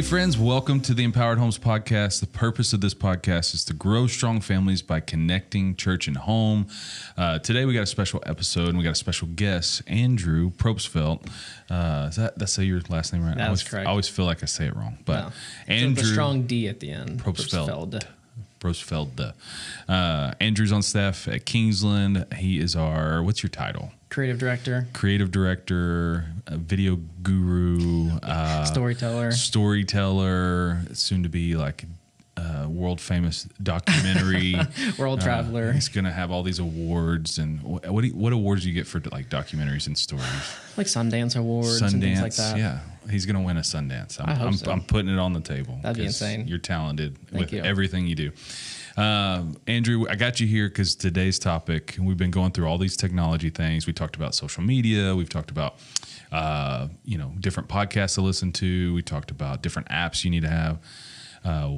friends, welcome to the Empowered Homes podcast. The purpose of this podcast is to grow strong families by connecting church and home. Today we got a special episode and we got a special guest, Andrew Probstfeld. That's your last name, right? That's correct. I always feel like I say it wrong, but Andrew, so the strong D at the end. Probstfeld. Andrew's on staff at Kingsland. He is our, what's your title? Creative director, video guru, storyteller, soon to be like world famous documentary, world traveler. He's going to have all these awards. And what awards do you get for like documentaries and stories? Like Sundance awards and things like that. Yeah. He's going to win a Sundance. I hope so. I'm putting it on the table. That'd be insane. You're talented Thank you. everything you do. Andrew, I got you here because today's topic, we've been going through all these technology things. We talked about social media. We've talked about, different podcasts to listen to. We talked about different apps you need to have.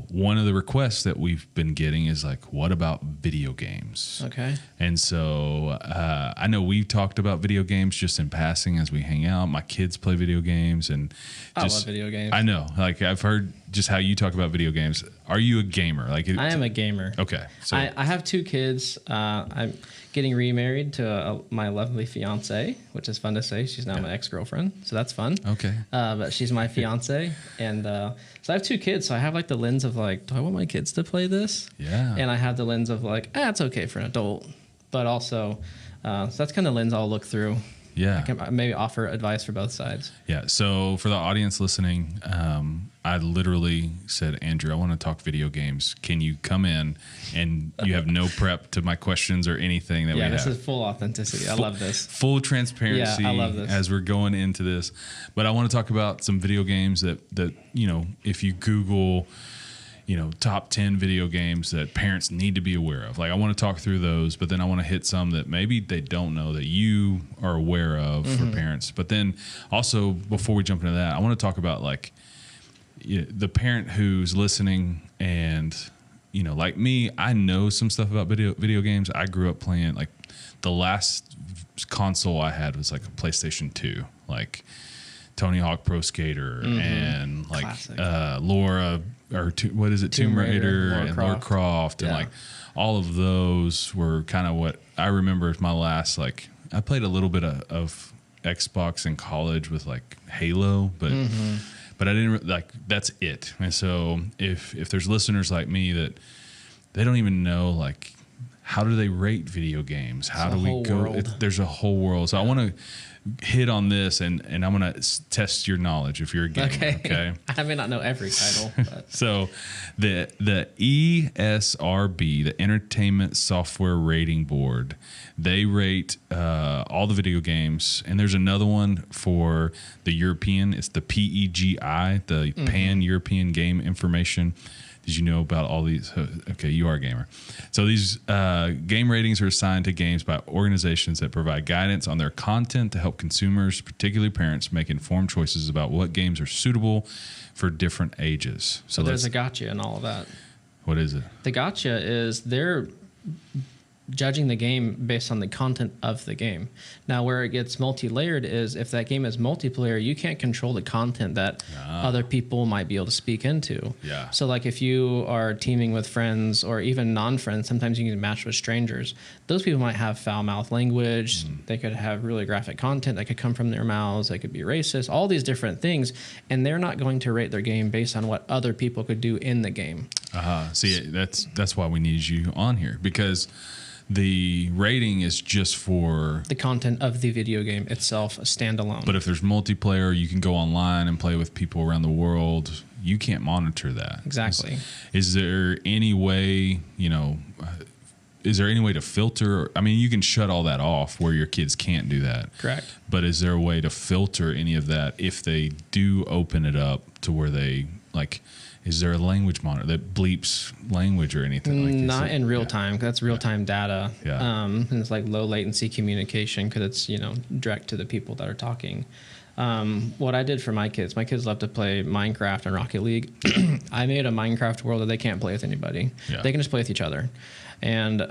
One of the requests that we've been getting is like, what about video games? Okay. And so I know we've talked about video games just in passing as we hang out. My kids play video games, and I love video games. I know, like I've heard just how you talk about video games. Are you a gamer? Like I am a gamer. Okay. So I have two kids. I'm getting remarried to my lovely fiance, which is fun to say. She's now my ex-girlfriend, so that's fun. Okay. But she's my fiance, and so I have two kids. So I have like the lens of like, do I want my kids to play this? Yeah. And I have the lens of like, it's okay for an adult, but also, so that's kind of the lens I'll look through. Yeah. I can maybe offer advice for both sides. Yeah. So for the audience listening, I literally said, Andrew, I want to talk video games. Can you come in? And you have no prep to my questions or anything that we have. Yeah, this is full authenticity. I love this. Full transparency. Yeah, I love this. As we're going into this. But I want to talk about some video games that if you Google, top 10 video games that parents need to be aware of. Like I want to talk through those, but then I want to hit some that maybe they don't know that you are aware of for parents. But then also before we jump into that, I want to talk about like the parent who's listening and, like me, I know some stuff about video games. I grew up playing like the last console I had was like a PlayStation 2, like Tony Hawk Pro Skater and like Laura or what is it? Tomb Raider and Lara Croft and like all of those were kind of what I remember as my last, like I played a little bit of Xbox in college with like Halo, but I didn't like, that's it. And so if there's listeners like me that they don't even know, like, how do they rate video games? How do we go? There's a whole world. So I want to hit on this and I'm going to test your knowledge if you're a gamer. Okay. I may not know every title. But. So the ESRB, the Entertainment Software Rating Board, they rate all the video games. And there's another one for the European. It's the PEGI, the Pan-European Game Information. Did you know about all these? Okay, you are a gamer. So these game ratings are assigned to games by organizations that provide guidance on their content to help consumers, particularly parents, make informed choices about what games are suitable for different ages. So there's a gotcha in all of that. What is it? The gotcha is they're judging the game based on the content of the game. Now, where it gets multi-layered is if that game is multiplayer, you can't control the content that other people might be able to speak into. Yeah. So like if you are teaming with friends or even non-friends, sometimes you can match with strangers. Those people might have foul-mouthed language. They could have really graphic content that could come from their mouths. They could be racist, all these different things. And they're not going to rate their game based on what other people could do in the game. See, that's why we need you on here, because the rating is just for the content of the video game itself, standalone. But if there's multiplayer, you can go online and play with people around the world. You can't monitor that. Exactly. Is there any way, to filter? I mean, you can shut all that off where your kids can't do that. Correct. But is there a way to filter any of that if they do open it up to where they like? Is there a language monitor that bleeps language or anything like that? Not in real time. That's real-time data. Yeah. And it's like low-latency communication because it's, direct to the people that are talking. What I did for my kids love to play Minecraft and Rocket League. I made a Minecraft world that they can't play with anybody. Yeah. They can just play with each other. And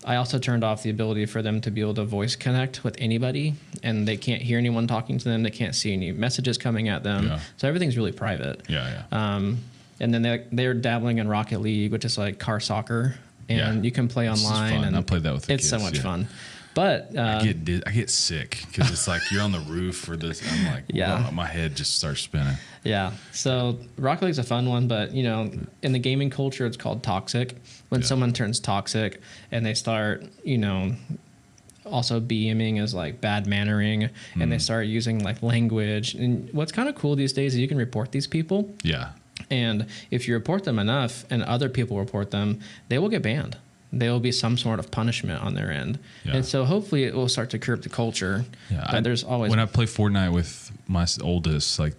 I also turned off the ability for them to be able to voice connect with anybody, and they can't hear anyone talking to them. They can't see any messages coming at them. Yeah. So everything's really private. Yeah. And then they're dabbling in Rocket League, which is like car soccer, and you can play online. And I played that with the kids. kids. It's so much fun. But I get sick because it's like you're on the roof or this. I'm like, whoa, my head just starts spinning. Yeah. So Rocket League's a fun one, but in the gaming culture, it's called toxic. When someone turns toxic and they start, also BMing as like bad mannering, and they start using like language. And what's kind of cool these days is you can report these people. Yeah. And if you report them enough and other people report them, they will get banned. There will be some sort of punishment on their end. Yeah. And so hopefully it will start to curb the culture. Yeah, but there's always... When I play Fortnite with my oldest, like,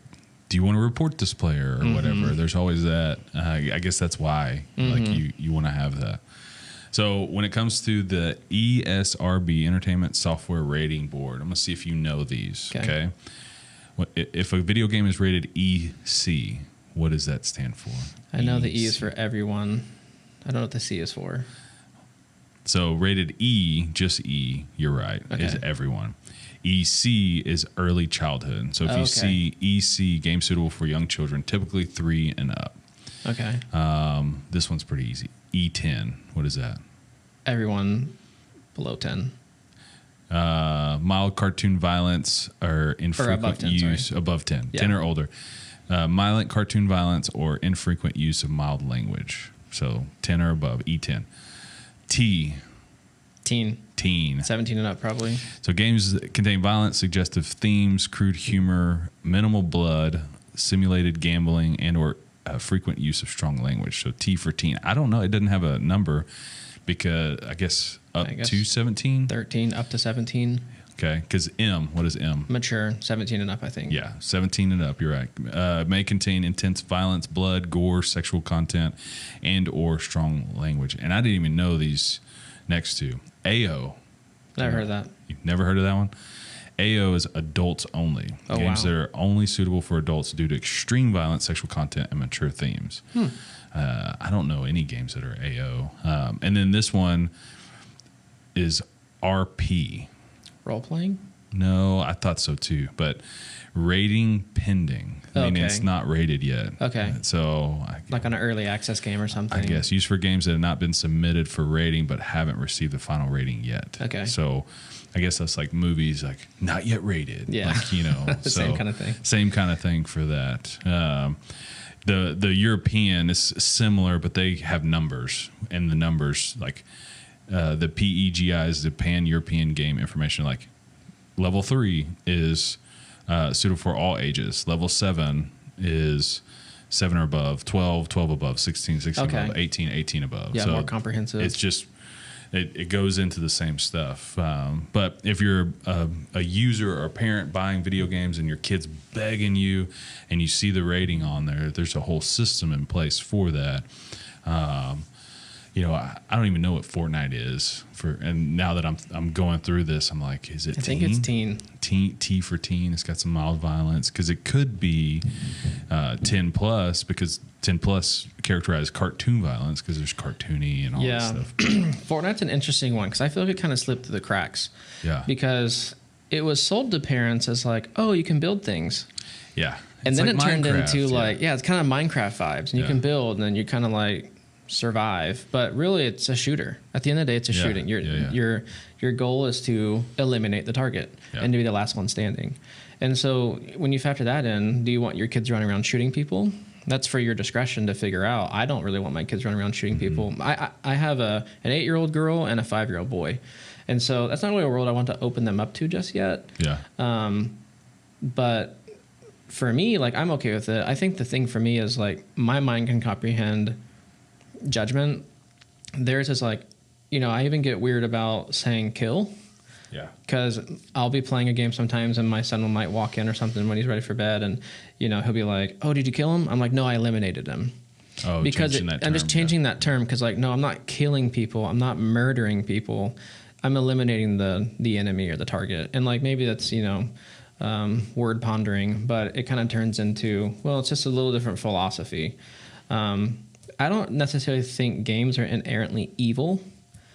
do you want to report this player or whatever? There's always that. I guess that's why like you want to have that. So when it comes to the ESRB, Entertainment Software Rating Board, I'm going to see if you know these, okay? If a video game is rated EC, what does that stand for? I know the E is for everyone. I don't know what the C is for. So rated E, just E, you're right, is everyone. EC is early childhood. So if you see EC, game suitable for young children, typically 3 and up. Okay. This one's pretty easy. E10, what is that? Everyone below 10. Mild cartoon violence or infrequent use above 10. Yeah. 10 or older. Mild cartoon violence or infrequent use of mild language. So 10 or above, E10. Teen. 17 and up, probably. So games that contain violent, suggestive themes, crude humor, minimal blood, simulated gambling, and or frequent use of strong language. So T for teen. I don't know. It doesn't have a number because I guess to 17? 13 up to 17. Okay, because M, what is M? Mature, 17 and up, I think. Yeah, 17 and up, you're right. May contain intense violence, blood, gore, sexual content, and or strong language. And I didn't even know these next two. AO. Never heard of that. You've never heard of that one? AO is adults only. Games that are only suitable for adults due to extreme violence, sexual content, and mature themes. I don't know any games that are AO. And then this one is RP. Role-playing? No, I thought so too. But rating pending. I mean, it's not rated yet. Okay. So, like on an early access game or something. I guess used for games that have not been submitted for rating but haven't received the final rating yet. Okay. So, I guess that's like movies, like not yet rated. Yeah. Like, Same kind of thing. Same kind of thing for that. The European is similar, but they have numbers, and the numbers like the PEGI is the Pan-European Game Information. Like level 3 is suitable for all ages. Level 7 is 7 or above, 12 above, 16 above, 18 above. Yeah, so more comprehensive. It's just it goes into the same stuff. But if you're a user or a parent buying video games and your kid's begging you and you see the rating on there, there's a whole system in place for that. I don't even know what Fortnite is and now that I'm going through this, I'm like, is it teen? I think it's teen. T for teen. It's got some mild violence because it could be 10 plus because 10 plus characterized cartoon violence because there's cartoony and all that stuff. Fortnite's an interesting one because I feel like it kind of slipped through the cracks. Yeah. Because it was sold to parents as like, oh, you can build things. Yeah. And then it turned into it's kind of Minecraft vibes. And you can build and then you kind of like survive, but really it's a shooter. At the end of the day, it's a shooting. Your goal is to eliminate the target and to be the last one standing. And so when you factor that in, do you want your kids running around shooting people? That's for your discretion to figure out. I don't really want my kids running around shooting people. I have an 8-year-old girl and a 5-year-old boy, and so that's not really a world I want to open them up to just yet. Yeah. But for me, like, I'm okay with it. I think the thing for me is like my mind can comprehend judgment. Theirs is like, I even get weird about saying kill. Yeah. Because I'll be playing a game sometimes and my son might walk in or something when he's ready for bed and, he'll be like, oh, did you kill him? I'm like, no, I eliminated him. Oh, because I'm just changing that term because, like, no, I'm not killing people. I'm not murdering people. I'm eliminating the enemy or the target. And, like, maybe that's, word pondering, but it kind of turns into, well, it's just a little different philosophy. I don't necessarily think games are inherently evil.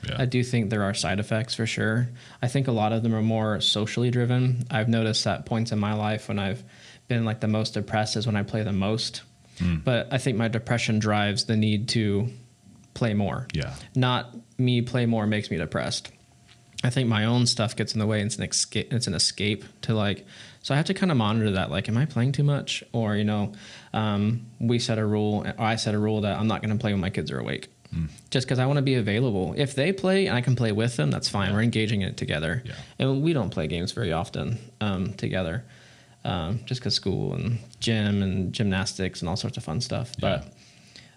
Yeah. I do think there are side effects for sure. I think a lot of them are more socially driven. I've noticed that points in my life when I've been like the most depressed is when I play the most. But I think my depression drives the need to play more. Yeah. Not me play more makes me depressed. I think my own stuff gets in the way. And it's an escape to like, so I have to kind of monitor that. Like, am I playing too much? Or, we set a rule, or I set a rule that I'm not going to play when my kids are awake. Just because I want to be available. If they play and I can play with them, that's fine. Yeah. We're engaging in it together. Yeah. And we don't play games very often together, just because school and gym and gymnastics and all sorts of fun stuff. Yeah.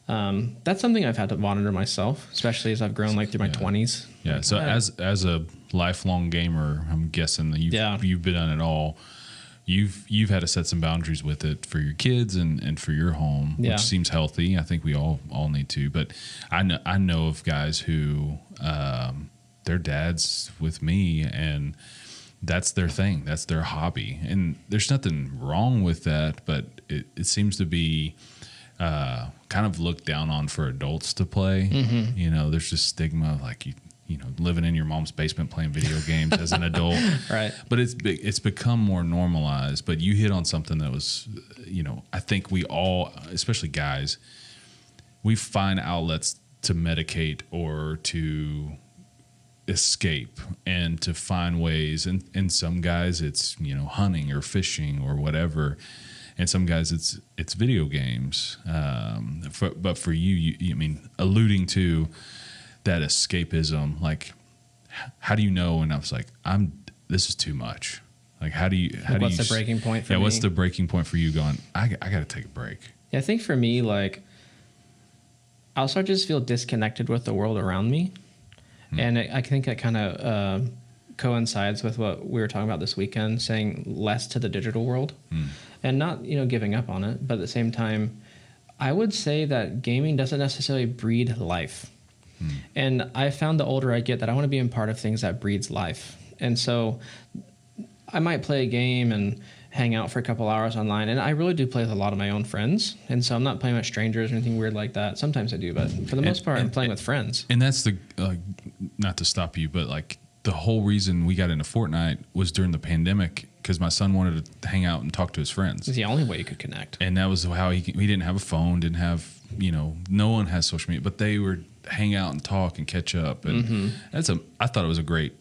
But that's something I've had to monitor myself, especially as I've grown like through my 20s. Yeah. So as a lifelong gamer, I'm guessing that you've been on it all. You've had to set some boundaries with it for your kids and for your home, which seems healthy. I think we all need to. But I know of guys who their dad's with me, and that's their thing. That's their hobby, and there's nothing wrong with that. But it seems to be kind of looked down on for adults to play. Mm-hmm. There's just stigma of like living in your mom's basement playing video games as an adult. Right. But it's become more normalized. But you hit on something that was, I think we all, especially guys, we find outlets to medicate or to escape and to find ways. And some guys it's, hunting or fishing or whatever. And some guys it's video games. But for you, alluding to that escapism, like, how do you know? And I was like, this is too much. Like, what's the breaking point for me? Yeah, what's the breaking point for you going, I got to take a break? Yeah, I think for me, like, I'll start to just feel disconnected with the world around me. And I think that kind of coincides with what we were talking about this weekend, saying less to the digital world and not, giving up on it. But at the same time, I would say that gaming doesn't necessarily breed life. And I found the older I get that I want to be in part of things that breeds life. And so I might play a game and hang out for a couple hours online. And I really do play with a lot of my own friends. And so I'm not playing with strangers or anything weird like that. Sometimes I do, but for the most part, I'm playing with friends. And that's the, not to stop you, but like the whole reason we got into Fortnite was during the pandemic because my son wanted to hang out and talk to his friends. It's the only way you could connect. And that was how he didn't have a phone, didn't have, no one has social media, but they were hang out and talk and catch up. And I thought it was a great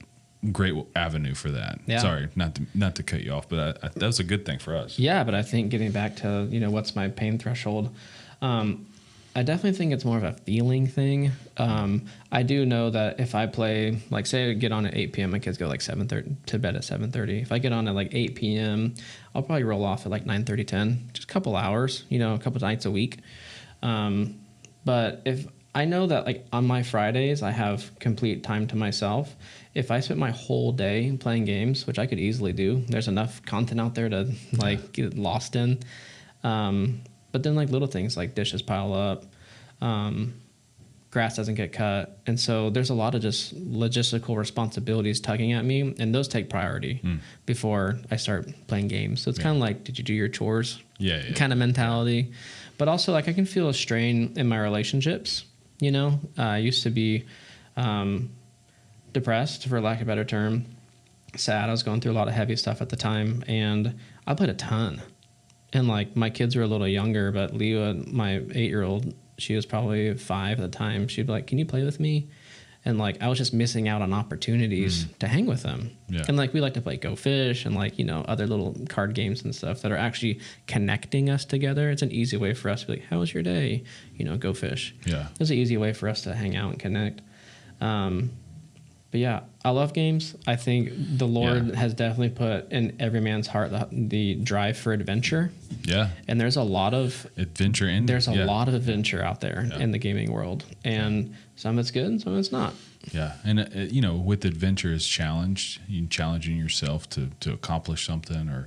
avenue for that. Yeah. Sorry, not to cut you off, but that was a good thing for us. Yeah, but I think getting back to, what's my pain threshold, I definitely think it's more of a feeling thing. I do know that if I play, like say I get on at 8 p.m., my kids go like 7:30 to bed at 7:30. If I get on at like 8 p.m., I'll probably roll off at like 9:30, 10, just a couple hours, a couple nights a week. But if I know that like on my Fridays, I have complete time to myself. If I spent my whole day playing games, which I could easily do, there's enough content out there to like get lost in. But then like little things like dishes pile up, grass doesn't get cut. And so there's a lot of just logistical responsibilities tugging at me, and those take priority before I start playing games. So it's kind of like, did you do your chores? Kind of mentality. But also like I can feel a strain in my relationships. I used to be depressed, for lack of a better term, sad. I was going through a lot of heavy stuff at the time, and I played a ton. And like my kids were a little younger, but Leah, my 8-year-old, she was probably 5 at the time. She'd be like, "Can you play with me?" And like I was just missing out on opportunities to hang with them. Yeah. And like we like to play Go Fish and like other little card games and stuff that are actually connecting us together. It's an easy way for us to be like, "How was your day?" Go fish. Yeah, it's an easy way for us to hang out and connect. But yeah, I love games. I think the Lord has definitely put in every man's heart the drive for adventure. Yeah. And there's a lot of adventure lot of adventure out there in the gaming world. And some of it's good, some of it's not. Yeah. And, with adventure is challenging yourself to accomplish something. Or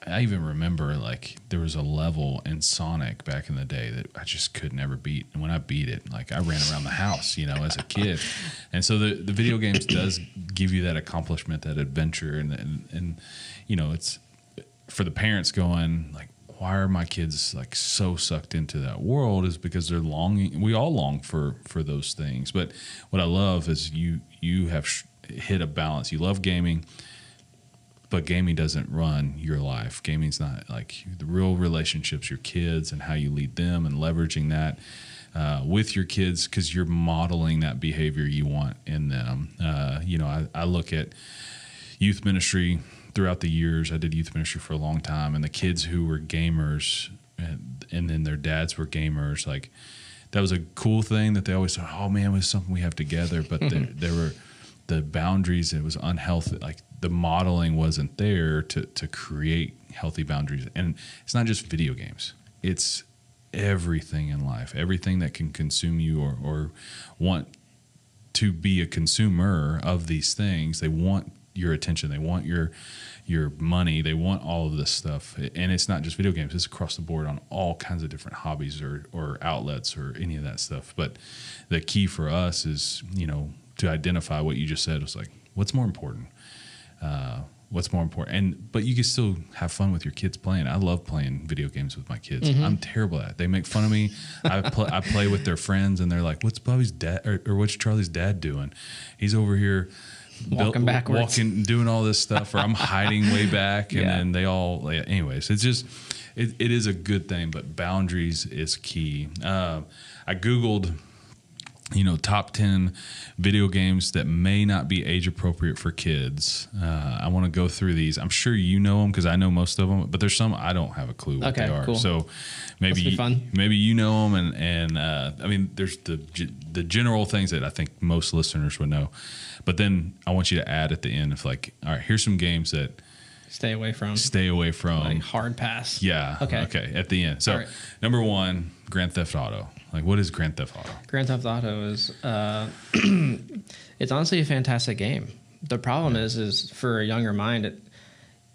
I even remember like there was a level in Sonic back in the day that I just could never beat. And when I beat it, like I ran around the house, as a kid. And so the video games does give you that accomplishment, that adventure. And it's for the parents going like, why are my kids like so sucked into that world is because they're longing. We all long for those things. But what I love is you have hit a balance. You love gaming, but gaming doesn't run your life. Gaming's not like the real relationships, your kids and how you lead them and leveraging that with your kids because you're modeling that behavior you want in them. I look at youth ministry throughout the years. I did youth ministry for a long time, and the kids who were gamers and then their dads were gamers, like that was a cool thing that they always thought, oh man, it was something we have together. But there were the boundaries. It was unhealthy. Like the modeling wasn't there to create healthy boundaries. And it's not just video games. It's everything in life, everything that can consume you or want to be a consumer of these things. They want your attention. They want your money. They want all of this stuff. And it's not just video games. It's across the board on all kinds of different hobbies or outlets or any of that stuff. But the key for us is, to identify what you just said was like, what's more important? What's more important? But you can still have fun with your kids playing. I love playing video games with my kids. Mm-hmm. I'm terrible at it. They make fun of me. I play with their friends, and they're like, "What's Bobby's dad or what's Charlie's dad doing? He's over here walking, doing all this stuff, or I'm hiding way back." And then they all, anyways. It's just it is a good thing, but boundaries is key. I Googled, top 10 video games that may not be age appropriate for kids. I want to go through these. I'm sure you know them because I know most of them, but there's some I don't have a clue what they are. Cool. So maybe you know them, and I mean, there's the general things that I think most listeners would know. But then I want you to add at the end of like, all right, here's some games that stay away from. Like hard pass. Yeah. Okay. At the end. So number 1, Grand Theft Auto. Like, what is Grand Theft Auto? Grand Theft Auto is, it's honestly a fantastic game. The problem is for a younger mind,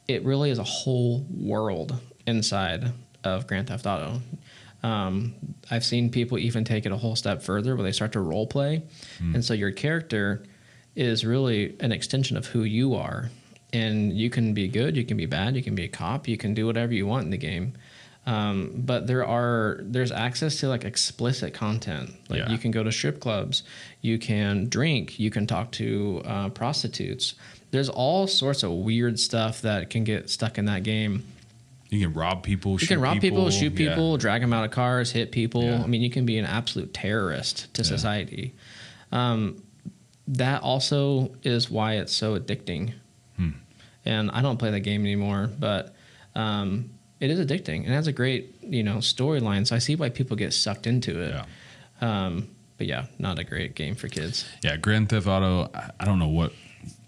it really is a whole world inside of Grand Theft Auto. I've seen people even take it a whole step further where they start to role play. And so your character is really an extension of who you are. And you can be good, you can be bad, you can be a cop, you can do whatever you want in the game. But there's access to like explicit content. Like you can go to strip clubs, you can drink, you can talk to prostitutes. There's all sorts of weird stuff that can get stuck in that game. You can rob people, shoot people, drag them out of cars, hit people. Yeah. I mean, you can be an absolute terrorist to society. That also is why it's so addicting. And I don't play that game anymore, but it is addicting. It has a great, storyline. So I see why people get sucked into it. Yeah. But yeah, not a great game for kids. Yeah, Grand Theft Auto. I don't know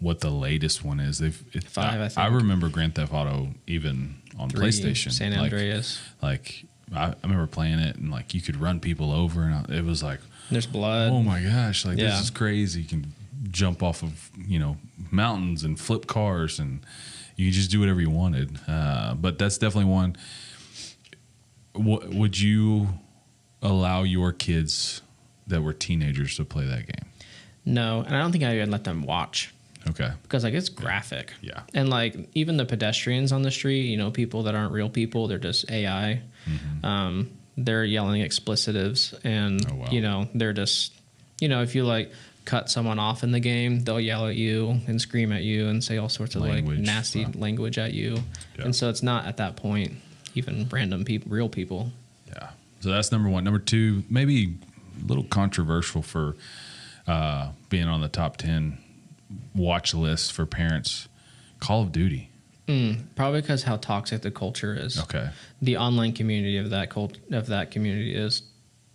what the latest one is. 5, I think. I remember Grand Theft Auto even on 3, PlayStation. San Andreas. I remember playing it, and like you could run people over, and it was like there's blood. Oh my gosh! Like this is crazy. You can jump off of mountains and flip cars, and you could just do whatever you wanted. But that's definitely one. Would you allow your kids that were teenagers to play that game? No, and I don't think I would let them watch. Okay. Because it's graphic. Yeah. And even the pedestrians on the street, people that aren't real people, they're just AI. Mm-hmm. They're yelling explicitives, and they're just, if you cut someone off in the game, they'll yell at you and scream at you and say all sorts of nasty language at you. Yeah. And so it's not at that point even random people, real people. Yeah. So that's number 1. Number 2, maybe a little controversial for being on the top 10 watch list for parents, Call of Duty. Probably because how toxic the culture is. Okay. The online community of that community is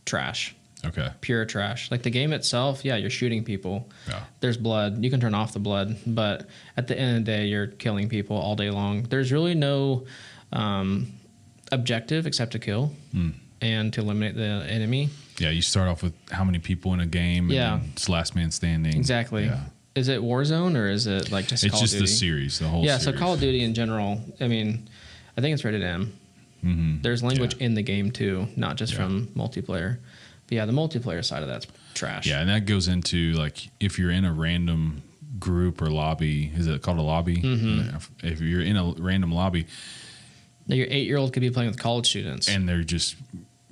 trash. Okay. Pure trash. Like the game itself, you're shooting people. Yeah. There's blood. You can turn off the blood, but at the end of the day, you're killing people all day long. There's really no objective except to kill and to eliminate the enemy. Yeah, you start off with how many people in a game, and it's last man standing. Exactly. Yeah. Is it Warzone or is it just Call of Duty? It's just the series, the whole series. Yeah, so Call of Duty in general, I think it's rated M. Mm-hmm. There's language in the game too, not just from multiplayer. But the multiplayer side of that's trash. Yeah, and that goes into if you're in a random group or lobby, is it called a lobby? Mm-hmm. If you're in a random lobby, Now your 8-year-old could be playing with college students, and they're just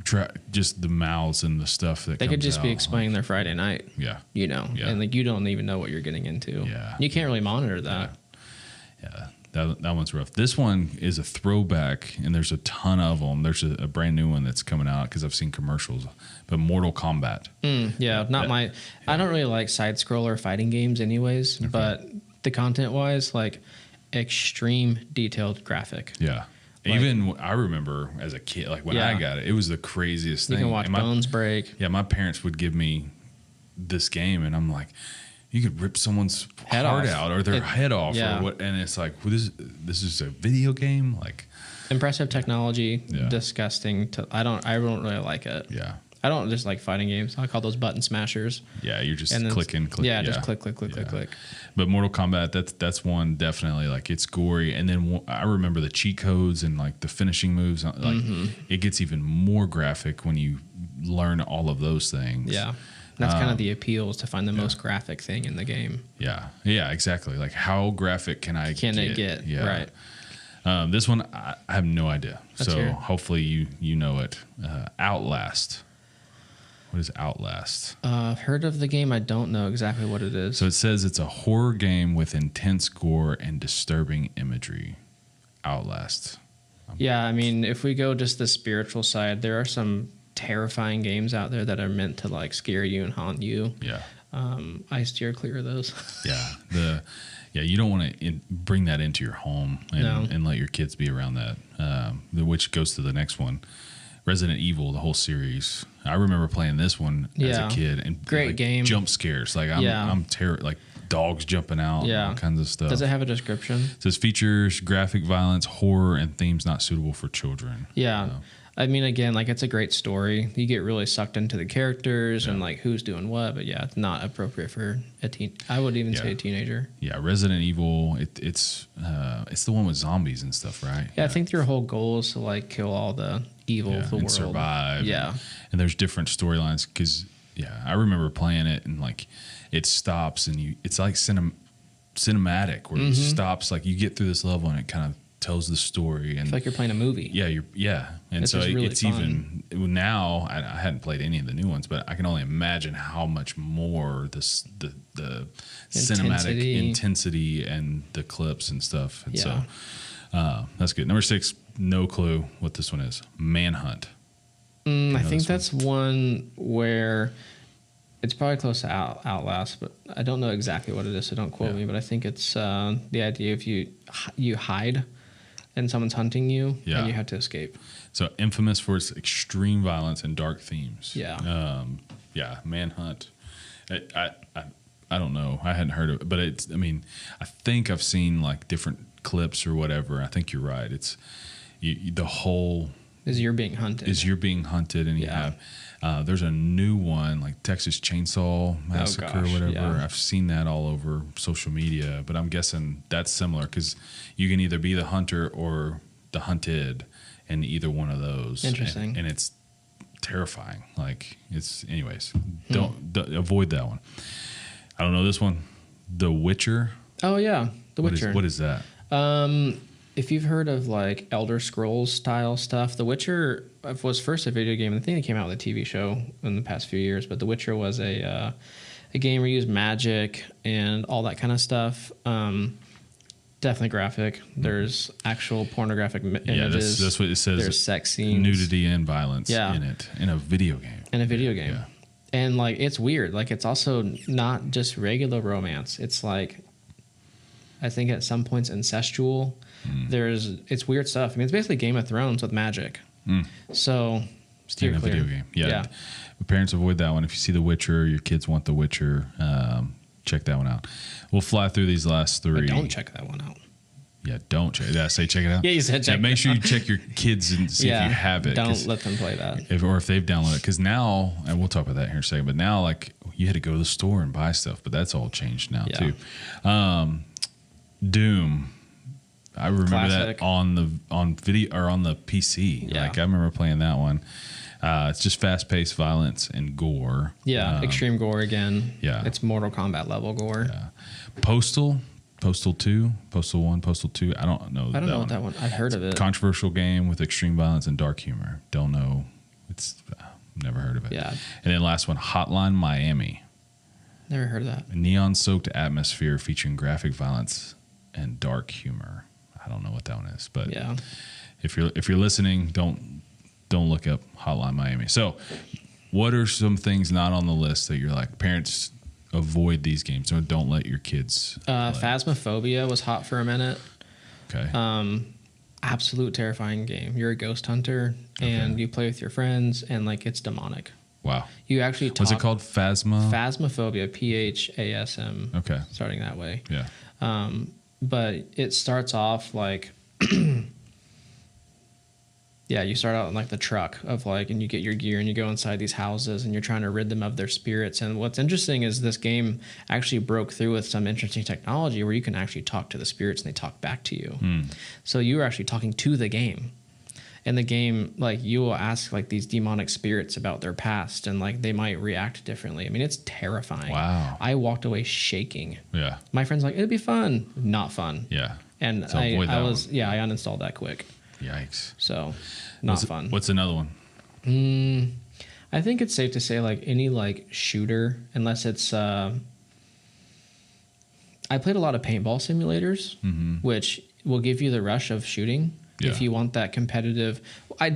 the mouths and the stuff that they could just be out, explaining their Friday night. Yeah. And like you don't even know what you're getting into. Yeah. You can't really monitor that. Yeah. That one's rough. This one is a throwback, and there's a ton of them. There's a brand new one that's coming out because I've seen commercials. But Mortal Kombat. I don't really like side scroller fighting games, anyways. Okay. But the content wise, like extreme detailed graphic. Yeah. Even I remember as a kid, like when I got it, it was the craziest thing. You can watch bones break. Yeah, my parents would give me this game, and I'm like, you could rip someone's heart out or their head off, or what? And it's like, well, this is a video game, like impressive technology, disgusting. I don't really like it. Yeah. I don't just like fighting games. I call those button smashers. Yeah, you're just clicking. Yeah, just click. But Mortal Kombat, that's one definitely, like, it's gory. And then I remember the cheat codes and like the finishing moves. Like it gets even more graphic when you learn all of those things. Yeah, that's kind of the appeal, is to find the most graphic thing in the game. Yeah, exactly. Like, how graphic can it get? Yeah, right. This one I have no idea. Hopefully you know it. Outlast. What is Outlast? I've heard of the game. I don't know exactly what it is. So it says it's a horror game with intense gore and disturbing imagery. Outlast. Yeah, I mean, if we go just the spiritual side, there are some terrifying games out there that are meant to like scare you and haunt you. Yeah. I steer clear of those. Yeah. You don't want to bring that into your home and let your kids be around that, which goes to the next one. Resident Evil, the whole series. I remember playing this one as a kid, and great game. Jump scares, like I'm like dogs jumping out, all kinds of stuff. Does it have a description? It says features graphic violence, horror, and themes not suitable for children. Yeah. I mean, again, like, it's a great story. You get really sucked into the characters and like who's doing what, but it's not appropriate for a teen. I would even say a teenager. Yeah, Resident Evil. It's the one with zombies and stuff, right? Yeah, I think their whole goal is to like kill all the evil of the world, survive. Yeah, and there's different storylines because I remember playing it, and like it stops and it's like cinematic where it stops. Like, you get through this level and it kind of tells the story, and it's like you're playing a movie. And it's so really it's fun. Even now, I hadn't played any of the new ones, but I can only imagine how much more the cinematic intensity and the clips and stuff. And so that's good. Number 6, no clue what this one is. Manhunt. I think that's one where it's probably close to Outlast, but I don't know exactly what it is, so don't quote me. But I think it's the idea of you hide and someone's hunting you, and you have to escape. So infamous for its extreme violence and dark themes. Manhunt. I don't know. I hadn't heard of it, but I think I've seen like different clips or whatever. I think you're right. It's the whole is you're being hunted, and you have there's a new one like Texas Chainsaw Massacre or whatever. Yeah. I've seen that all over social media, but I'm guessing that's similar because you can either be the hunter or the hunted, in either one of those. Interesting. And it's terrifying. Like, it's, anyways, don't avoid that one. I don't know this one. The Witcher. Oh yeah, The Witcher. What is that? If you've heard of like Elder Scrolls style stuff, The Witcher was first a video game. I think it came out with a TV show in the past few years, but The Witcher was a game where you use magic and all that kind of stuff. Definitely graphic. There's actual pornographic images. Yeah, that's what it says. There's sex scenes, nudity and violence in it, in a video game. Yeah. And like, it's weird. Like, it's also not just regular romance. It's like, I think at some points incestual. It's weird stuff. I mean, it's basically Game of Thrones with magic. So steer clear. Video game. Yeah. Parents, avoid that one. If you see The Witcher, your kids want The Witcher, check that one out. We'll fly through these last 3. But don't check that one out. Yeah, don't check. Did I say check it out? Yeah, you said check. Make sure you check your kids and see if you have it. Don't let them play that. If they've downloaded it, because now, and we'll talk about that here in a second. But now, like, you had to go to the store and buy stuff, but that's all changed now too. Doom. I remember Classic. that on video or on the PC. Yeah. Like, I remember playing that one. It's just fast-paced violence and gore. Yeah, extreme gore again. Yeah. It's Mortal Kombat level gore. Yeah. Postal Postal 2, Postal 1, Postal 2. I don't know. I don't know what that one. I've heard of it. Controversial game with extreme violence and dark humor. Don't know. It's never heard of it. Yeah. And then last one, Hotline Miami. Never heard of that. A neon-soaked atmosphere featuring graphic violence and dark humor. I don't know what that one is, but Yeah. if you're listening, don't look up Hotline Miami. So, what are some things not on the list that you're like, parents, avoid these games, or don't let your kids play? Phasmophobia was hot for a minute. Okay. Absolute terrifying game. You're a ghost hunter and you play with your friends, and like it's demonic. Wow. You actually talk. What's it called? Phasmophobia. PHASM. Okay. Starting that way. Yeah. But it starts off like, yeah, you start out in like the truck of like, and you get your gear and you go inside these houses and you're trying to rid them of their spirits. And what's interesting is this game actually broke through with some interesting technology where you can actually talk to the spirits and they talk back to you. So you were actually talking to the game. And the game, like, you will ask like these demonic spirits about their past, and like they might react differently. I mean, it's terrifying. Wow. I walked away shaking. Yeah. My friend's like, it'd be fun. Not fun. Yeah. And So I avoid was, that one. yeah, I uninstalled that quick. Yikes. So not fun. What's another one? I think it's safe to say like any like shooter, unless it's, I played a lot of paintball simulators, which will give you the rush of shooting. Yeah. If you want that competitive, I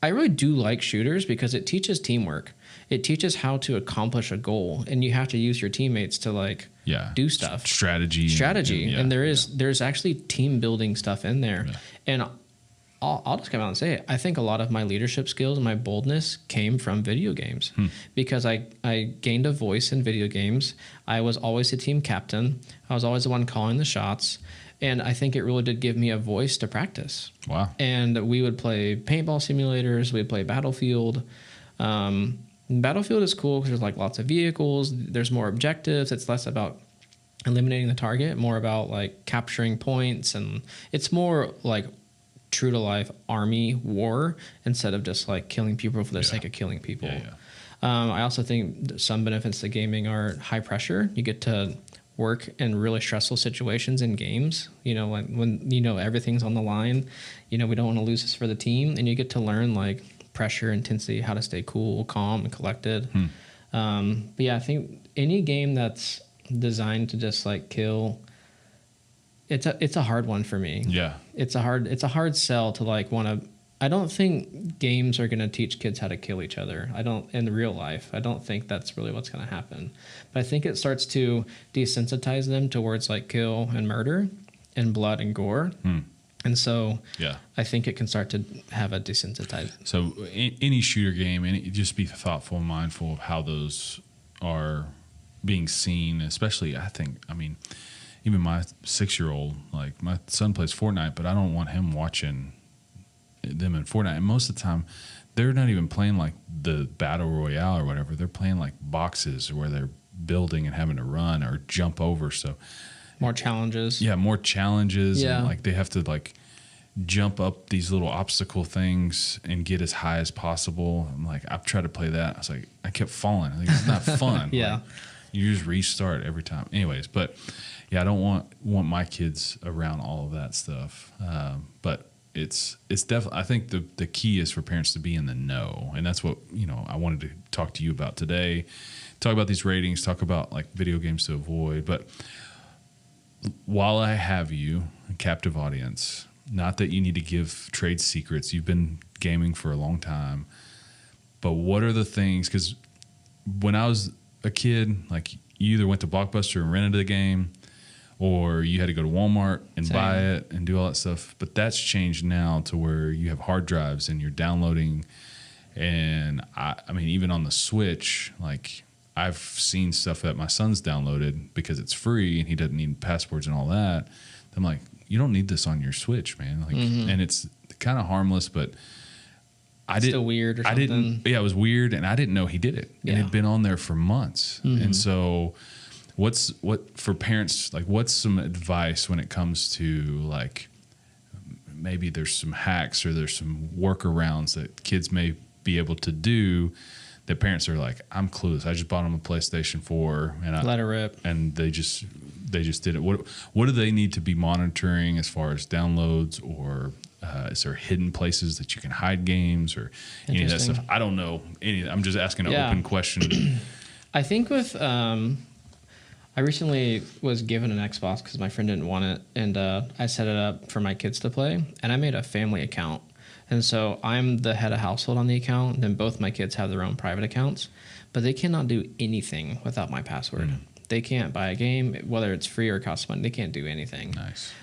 really do like shooters because it teaches teamwork. It teaches how to accomplish a goal, and you have to use your teammates to like do stuff. Strategy. And there's actually team building stuff in there. Yeah. And I'll just come out and say it. I think a lot of my leadership skills and my boldness came from video games because I gained a voice in video games. I was always the team captain. I was always the one calling the shots. And I think it really did give me a voice to practice. Wow. And we would play paintball simulators. We'd play Battlefield. Battlefield is cool because there's like lots of vehicles. There's more objectives. It's less about eliminating the target, more about like capturing points. And it's more like true to life army war instead of just like killing people for the sake of killing people. I also think some benefits to gaming are high pressure. You get to work in really stressful situations in games, you know, when you know everything's on the line, you know, we don't want to lose this for the team, and you get to learn like pressure, intensity, how to stay cool, calm, and collected. But yeah, I think any game that's designed to just like kill, it's a hard one for me. Yeah. It's a hard sell to like want to. I don't think games are going to teach kids how to kill each other. In real life. I don't think that's really what's going to happen. But I think it starts to desensitize them towards like kill and murder and blood and gore. And so I think it can start to have a desensitized. So any shooter game, just be thoughtful and mindful of how those are being seen, especially even my 6-year-old, like my son plays Fortnite, but I don't want him watching them in Fortnite. And most of the time they're not even playing like the battle royale or whatever. They're playing like boxes where they're building and having to run or jump over. So more challenges. Yeah, more challenges. Yeah. And like they have to like jump up these little obstacle things and get as high as possible. I'm like, I've tried to play that. I was like, I kept falling. I think it's not fun. Yeah. Like, you just restart every time. Anyways, but yeah, I don't want my kids around all of that stuff. But it's definitely, I think the key is for parents to be in the know. And that's what, I wanted to talk to you about today. Talk about these ratings, talk about like video games to avoid. But while I have you, a captive audience, not that you need to give trade secrets. You've been gaming for a long time. But what are the things, because when I was a kid, like you either went to Blockbuster and rented the game, or you had to go to Walmart and buy it and do all that stuff. But that's changed now to where you have hard drives and you're downloading. And I mean, even on the Switch, like I've seen stuff that my son's downloaded because it's free and he doesn't need passwords and all that. I'm like, you don't need this on your Switch, man. Like, and it's kind of harmless, but Still weird or something. Yeah, it was weird, and I didn't know he did it. Yeah. And it had been on there for months. And so what for parents, like what's some advice when it comes to like maybe there's some hacks or there's some workarounds that kids may be able to do the parents are like, I'm clueless. I just bought them a PlayStation 4 and I Let it rip. and they just did it. What do they need to be monitoring as far as downloads, or is there hidden places that you can hide games or any of that stuff? I don't know. I'm just asking an open question. I think with I recently was given an Xbox because my friend didn't want it, and I set it up for my kids to play, and I made a family account. And so I'm the head of household on the account, and then both my kids have their own private accounts, but they cannot do anything without my password. They can't buy a game, whether it's free or costs money. They can't do anything. Nice.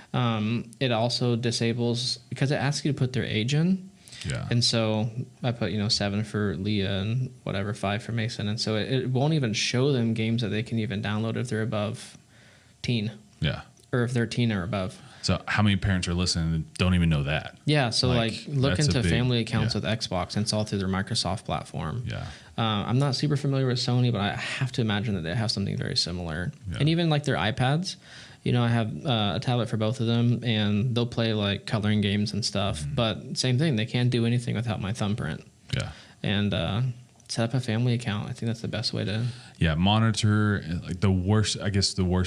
It also disables, because it asks you to put their age in. Yeah. And so I put, 7 for Leah and 5 for Mason. And so it won't even show them games that they can even download if they're above teen. Yeah. Or if they're teen or above. So how many parents are listening that don't even know that? Yeah. So look into family accounts yeah. with Xbox, and it's all through their Microsoft platform. Yeah. I'm not super familiar with Sony, but I have to imagine that they have something very similar. Yeah. And even like their iPads, I have a tablet for both of them, and they'll play like coloring games and stuff. But same thing, they can't do anything without my thumbprint. Yeah. And set up a family account. I think that's the best way to. Yeah, monitor. Like the worst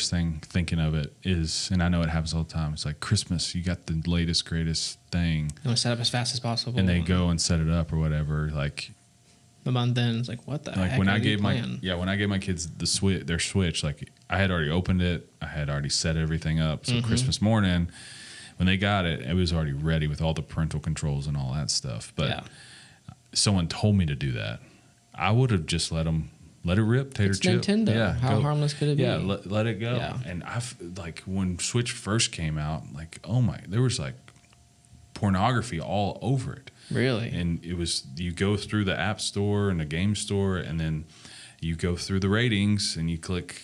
thing thinking of it is, and I know it happens all the time, it's like Christmas, you got the latest, greatest thing. You want to set up as fast as possible. And they go and set it up or whatever. Like the month then it's like, what the heck when are I gave playing? when I gave my kids their Switch, like I had already opened it, I had already set everything up. So Christmas morning, when they got it, it was already ready with all the parental controls and all that stuff. But someone told me to do that. I would have just let it rip, tater it's chip. Nintendo. Yeah, How harmless could it be? Yeah, let it go. Yeah. And I've like when Switch first came out, like there was like pornography all over it. Really? And it was, you go through the app store and the game store, and then you go through the ratings and you click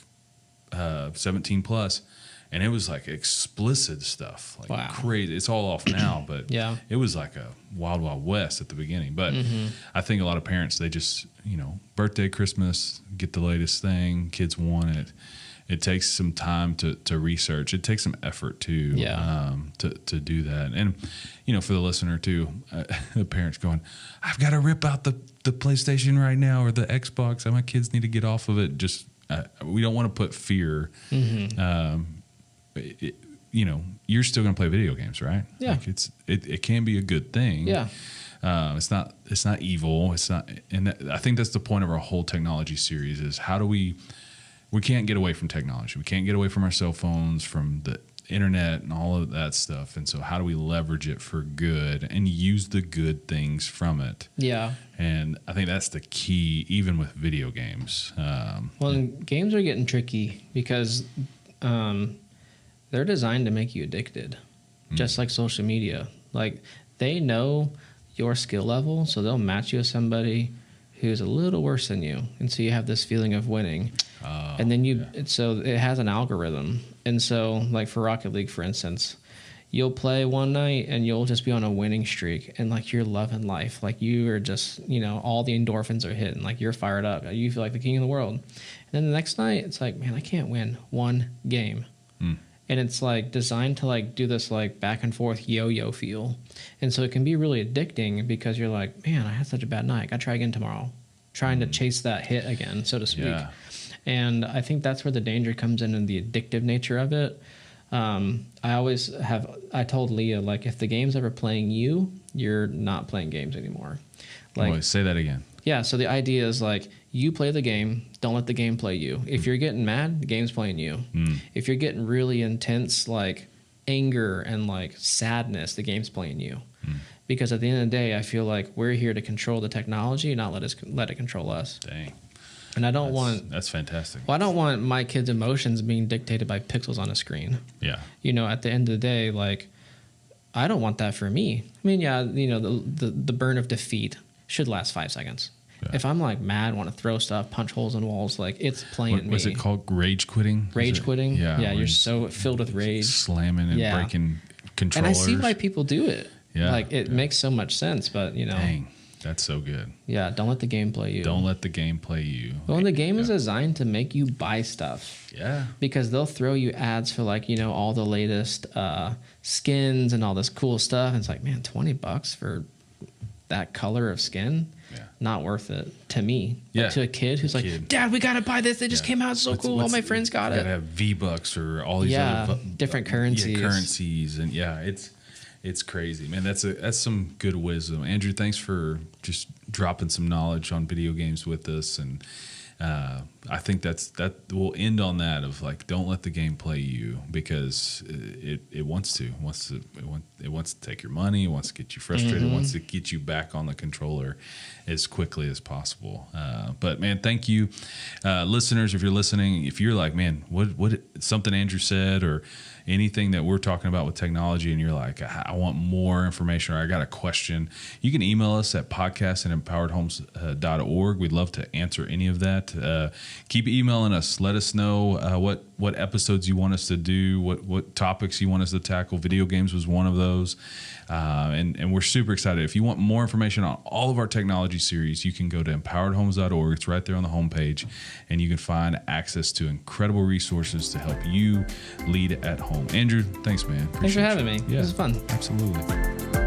17 plus, and it was like explicit stuff, like crazy. It's all off now, but it was like a wild, wild west at the beginning. But I think a lot of parents, they just, birthday, Christmas, get the latest thing. Kids want it. It takes some time to research. It takes some effort to do that. And, for the listener too, the parents going, I've got to rip out the PlayStation right now or the Xbox. My kids need to get off of it. Just, we don't want to put fear. You're still going to play video games, right? Yeah. Like it can be a good thing. Yeah. It's not evil. It's not, and I think that's the point of our whole technology series is how do we can't get away from technology. We can't get away from our cell phones, from the internet and all of that stuff. And so how do we leverage it for good and use the good things from it? Yeah. And I think that's the key, even with video games. Games are getting tricky because they're designed to make you addicted, just like social media. Like they know your skill level, so they'll match you with somebody who's a little worse than you, and so you have this feeling of winning. And then so it has an algorithm. And so like for Rocket League, for instance, you'll play one night and you'll just be on a winning streak and like you're loving life. Like you are just, all the endorphins are hitting, like you're fired up. You feel like the king of the world. And then the next night it's like, man, I can't win one game. And it's like designed to like do this like back and forth yo-yo feel. And so it can be really addicting because you're like, man, I had such a bad night. I got to try again tomorrow. Trying to chase that hit again, so to speak. Yeah. And I think that's where the danger comes in the addictive nature of it. I told Leah, like, if the game's ever playing you, you're not playing games anymore. Like, say that again. Yeah, so the idea is like, you play the game, don't let the game play you. If you're getting mad, the game's playing you. If you're getting really intense, like anger and like sadness, the game's playing you. Because at the end of the day, I feel like we're here to control the technology, not let it control us. Dang. And that's fantastic. Well, I don't want my kids' emotions being dictated by pixels on a screen. Yeah. At the end of the day, like, I don't want that for me. I mean, the burn of defeat should last 5 seconds. Yeah. If I'm like mad, want to throw stuff, punch holes in walls, like it's playing me. Was it called rage quitting? Rage quitting? Yeah. You're so filled with rage. Slamming and breaking controllers. And I see why people do it. Yeah. Like it makes so much sense, but Dang. That's so good. Yeah, don't let the game play you. Don't let the game play you. Well, the game is designed to make you buy stuff. Yeah. Because they'll throw you ads for like, all the latest skins and all this cool stuff. And it's like, man, $20 for that color of skin? Yeah. not worth it to me. Yeah. Like to a kid who's like, Dad, we got to buy this. It just came out. It's so cool. All my friends got it. You got to have V-Bucks or all these other different currencies. Yeah, currencies. And it's crazy, man. That's some good wisdom. Andrew, thanks for just dropping some knowledge on video games with us. And I think that we'll end on that of like, don't let the game play you, because it wants to take your money. It wants to get you frustrated. It wants to get you back on the controller as quickly as possible. But man, thank you, listeners. If you're listening, if you're like, man, what something Andrew said or anything that we're talking about with technology, and you're like, I want more information, or I got a question, you can email us at podcast@empoweredhomes.org. We'd love to answer any of that. Keep emailing us. Let us know what episodes you want us to do, what topics you want us to tackle. Video games was one of those. And we're super excited. If you want more information on all of our technology series, you can go to empoweredhomes.org. It's right there on the homepage, and you can find access to incredible resources to help you lead at home. Andrew, thanks, man. Thanks for having me. Yeah, This was fun. Absolutely.